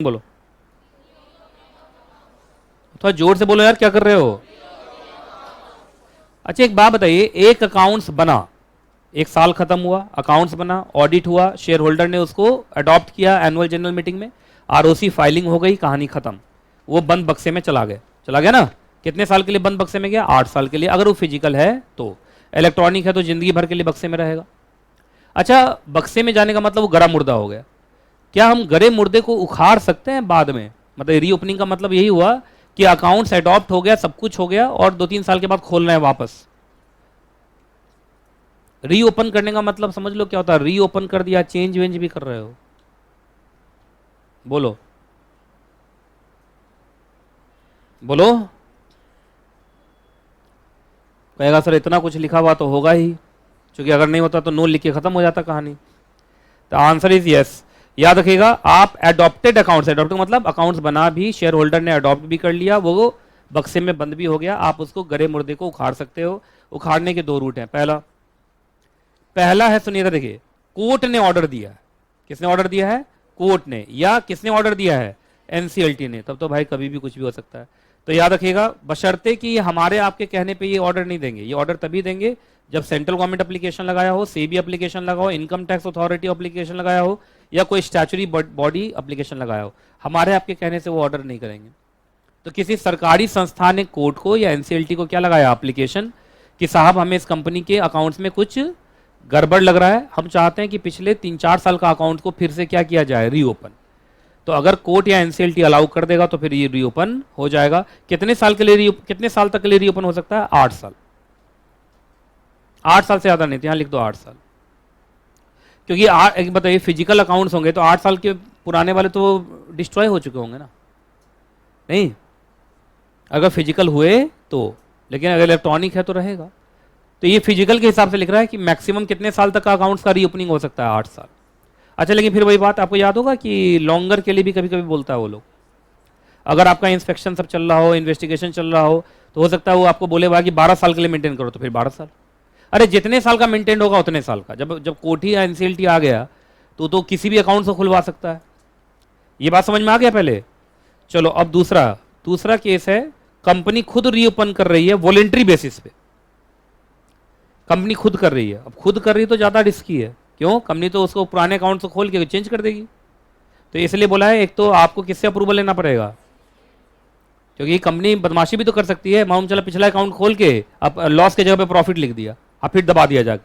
बोलो, थोड़ा जोर से बोलो यार, क्या कर रहे हो। अच्छा एक बात बताइए, एक अकाउंट्स बना, एक साल खत्म हुआ, अकाउंट्स बना, ऑडिट हुआ, शेयर होल्डर ने उसको अडॉप्ट किया एनुअल जनरल मीटिंग में, आरओसी फाइलिंग हो गई, कहानी खत्म, वो बंद बक्से में चला गया ना। कितने साल के लिए बंद बक्से में गया? 8 साल के लिए। अगर वो फिजिकल है तो, इलेक्ट्रॉनिक है तो जिंदगी भर के लिए बक्से में रहेगा। अच्छा, बक्से में जाने का मतलब वो गरा मुर्दा हो गया। क्या हम गरे मुर्दे को उखाड़ सकते हैं बाद में? मतलब रीओपनिंग का मतलब यही हुआ कि अकाउंट्स एडॉप्ट हो गया, सब कुछ हो गया, और 2-3 साल के बाद खोल रहे हैं वापस। रीओपन करने का मतलब समझ लो क्या होता है। रीओपन कर दिया, चेंज वेंज भी कर रहे हो। बोलो बोलो। कहेगा सर इतना कुछ लिखा हुआ तो होगा ही, क्योंकि अगर नहीं होता तो नो लिख के खत्म हो जाता कहानी। तो आंसर इज यस। याद रखिएगा, आप एडॉप्टेड अकाउंट्स, एडॉप्ट मतलब अकाउंट्स बना भी, शेयर होल्डर ने अडॉप्ट भी कर लिया, वो बक्से में बंद भी हो गया, आप उसको गरे मुर्दे को उखाड़ सकते हो। उखाड़ने के दो रूट हैं। पहला है, सुनिएगा, देखिए, कोर्ट ने ऑर्डर दिया है। किसने ऑर्डर दिया है? कोर्ट ने। या किसने ऑर्डर दिया है? एनसीएलटी ने। तब तो भाई कभी भी कुछ भी हो सकता है। तो याद रखिएगा, बशर्ते कि हमारे आपके कहने पे ये ऑर्डर नहीं देंगे। ये ऑर्डर तभी देंगे जब सेंट्रल गवर्नमेंट एप्लीकेशन लगाया हो, सेबी एप्लीकेशन लगा हो, इनकम टैक्स अथॉरिटी एप्लीकेशन लगाया हो, या कोई स्टैचुरी बॉडी एप्लीकेशन लगाया हो। हमारे आपके कहने से वो ऑर्डर नहीं करेंगे। तो किसी सरकारी संस्था ने कोर्ट को या एनसीएलटी को क्या लगाया? एप्लीकेशन, कि साहब हमें इस कंपनी के अकाउंट्स में कुछ गड़बड़ लग रहा है, हम चाहते हैं कि पिछले 3-4 साल का अकाउंट को फिर से क्या किया जाए? रीओपन। तो अगर कोर्ट या एनसीएलटी अलाउ कर देगा तो फिर ये रीओपन हो जाएगा। कितने साल के लिए, कितने साल तक के लिए रीओपन हो सकता है? 8 साल। 8 साल से ज्यादा नहीं, यहां लिख दो 8 साल। क्योंकि एक बताइए, फिजिकल अकाउंट्स होंगे तो 8 साल के पुराने वाले तो डिस्ट्रॉय हो चुके होंगे ना, नहीं? अगर फिजिकल हुए तो, लेकिन अगर इलेक्ट्रॉनिक है तो रहेगा। तो ये फिजिकल के हिसाब से लिख रहा है कि मैक्सिमम कितने साल तक का अकाउंट्स का रीओपनिंग हो सकता है? 8 साल। अच्छा, लेकिन फिर वही बात आपको याद होगा कि लॉन्गर के लिए भी कभी कभी बोलता है वो लोग। अगर आपका इंस्पेक्शन सब चल रहा हो, इन्वेस्टिगेशन चल रहा हो, तो हो सकता है वो आपको बोले कि 12 साल के लिए मेंटेन करो, तो फिर 12 साल। अरे जितने साल का मेंटेन होगा उतने साल का। जब जब कोठी या एनसीएलटी आ गया तो किसी भी अकाउंट से खुलवा सकता है। ये बात समझ में आ गया पहले? चलो अब दूसरा दूसरा केस है, कंपनी खुद रीओपन कर रही है वॉलेंट्री बेसिस पे। कंपनी खुद कर रही है। अब खुद कर रही है तो ज्यादा रिस्की है। क्यों? कंपनी तो उसको पुराने अकाउंट से खोल के चेंज कर देगी। तो इसलिए बोला है, एक तो आपको किससे अप्रूवल लेना पड़ेगा, क्योंकि कंपनी बदमाशी भी तो कर सकती है। मालूम चला पिछला अकाउंट खोल के अब लॉस के जगह पे प्रॉफिट लिख दिया, अब फिर दबा दिया जाके,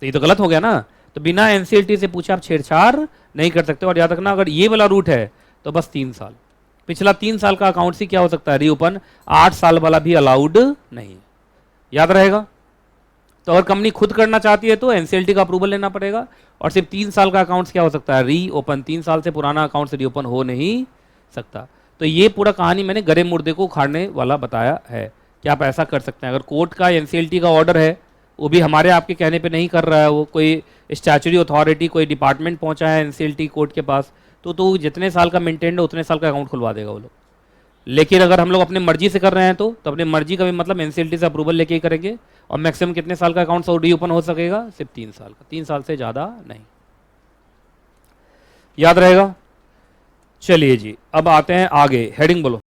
तो ये तो गलत हो गया ना। तो बिना एनसीएलटी से पूछे आप छेड़छाड़ नहीं कर सकते। और याद रखना, अगर ये वाला रूट है तो बस 3 साल, पिछला 3 साल का अकाउंट से क्या हो सकता है? रीओपन। 8 साल वाला भी अलाउड नहीं। याद रहेगा। तो अगर कंपनी खुद करना चाहती है तो एनसीएलटी का अप्रूवल लेना पड़ेगा, और सिर्फ 3 साल का अकाउंट क्या हो सकता है? रीओपन। 3 साल से पुराना अकाउंट से रीओपन हो नहीं सकता। तो ये पूरा कहानी मैंने गरे मुर्दे को उखाड़ने वाला बताया है कि आप ऐसा कर सकते हैं। अगर कोर्ट का एनसीएलटी का ऑर्डर है, वो भी हमारे आपके कहने पे नहीं कर रहा है, वो कोई स्टैचुरी अथॉरिटी, कोई डिपार्टमेंट पहुंचा है एनसीएलटी कोर्ट के पास, तो जितने साल का मेंटेन है उतने साल का अकाउंट खुलवा देगा वो लोग। लेकिन अगर हम लोग अपनी मर्जी से कर रहे हैं तो अपनी मर्जी का भी मतलब एनसीएलटी से अप्रूवल लेके ही करेंगे। और मैक्सिमम कितने साल का अकाउंट रीओपन हो सकेगा? सिर्फ 3 साल का। 3 साल से ज़्यादा नहीं। याद रहेगा। चलिए जी, अब आते हैं आगे। हेडिंग बोलो।